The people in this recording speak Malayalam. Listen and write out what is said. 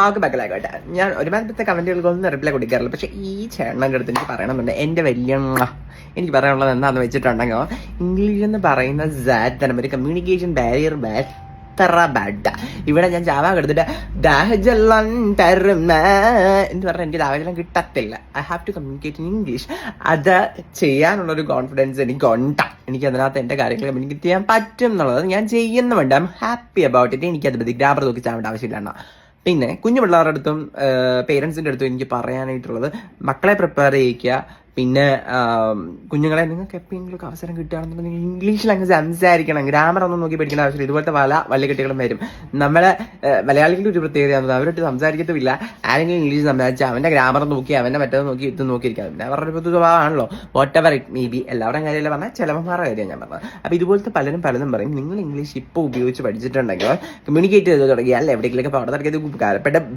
ആകെ ബക്കലായിക്കോട്ടെ. ഞാൻ ഒരുമാതിരത്തെ കമന്റുകൾക്കൊന്നും റിപ്ലൈ കൊടുക്കാറില്ല. പക്ഷെ ഈ ചേട്ടൻ്റെ അടുത്ത് എനിക്ക് പറയണമെന്നുണ്ട്. എൻ്റെ എനിക്ക് പറയാനുള്ളത് എന്താണെന്ന് വെച്ചിട്ടുണ്ടെങ്കിൽ, ഇംഗ്ലീഷ് എന്ന് പറയുന്ന സാധനം ഒരു കമ്മ്യൂണിക്കേഷൻ ബാരിയർ ബാഡ്. ഇവിടെ ഞാൻ ജാവ എടുത്തിട്ട് ദാഹജലം തരുന്ന എന്ന് പറഞ്ഞാൽ എനിക്ക് ദാഹജലം കിട്ടത്തില്ല. I have to communicate in English. അത് ചെയ്യാനുള്ളൊരു കോൺഫിഡൻസ് എനിക്കുണ്ട്. എനിക്ക് അതിനകത്ത് എൻ്റെ കാര്യങ്ങൾ കമ്മ്യൂണിക്കേറ്റ് ചെയ്യാൻ പറ്റും എന്നുള്ളത് ഞാൻ ചെയ്യുന്നുമുണ്ട്. I am happy about it. എനിക്കത് പറ്റി ഗ്രാമർ നോക്കി ചാവേണ്ട ആവശ്യമില്ല. പിന്നെ കുഞ്ഞു പിള്ളേരുടെ അടുത്തും പേരൻസിൻ്റെ അടുത്തും എനിക്ക് പറയാനായിട്ടുള്ളത്, മക്കളെ പ്രിപ്പയർ ചെയ്യിക്കുക. പിന്നെ കുഞ്ഞുങ്ങളെ നിങ്ങൾക്ക് എപ്പോഴെങ്കിലും അവസരം കിട്ടുകയാണെന്നുണ്ടെങ്കിൽ ഇംഗ്ലീഷിൽ അങ്ങ് സംസാരിക്കണം. ഗ്രാമർ ഒന്നും നോക്കി പഠിക്കേണ്ട ആവശ്യമില്ല. ഇതുപോലത്തെ പല കെട്ടികളും വരും. നമ്മളെ മലയാളികളുടെ ഒരു പ്രത്യേകതയാണ്, അവരോട്ട് സംസാരിക്കത്തുമില്ല. ആരെങ്കിലും ഇംഗ്ലീഷ് സംസാരിച്ച് അവൻ്റെ ഗ്രാമർ നോക്കി അവൻ്റെ മറ്റേത് നോക്കി ഇത് നോക്കിയിരിക്കാം. പിന്നെ അവരുടെ ഒരു സ്വഭാവമാണല്ലോ. Whatever it may be. എല്ലാവരുടെയും കാര്യമല്ല പറഞ്ഞാൽ ചിലവന്മാരുടെ കാര്യമാണ് ഞാൻ പറഞ്ഞത്. അപ്പോൾ ഇതുപോലത്തെ പലതും പറയും. നിങ്ങൾ ഇംഗ്ലീഷ് ഇപ്പോൾ ഉപയോഗിച്ച് പഠിച്ചിട്ടുണ്ടെങ്കിൽ കമ്മ്യൂണിക്കേറ്റ് ചെയ്ത് തുടങ്ങിയാൽ എവിടെയെങ്കിലൊക്കെ അവിടെ തുടങ്ങിയത് ഉപകാരപ്പെട്ട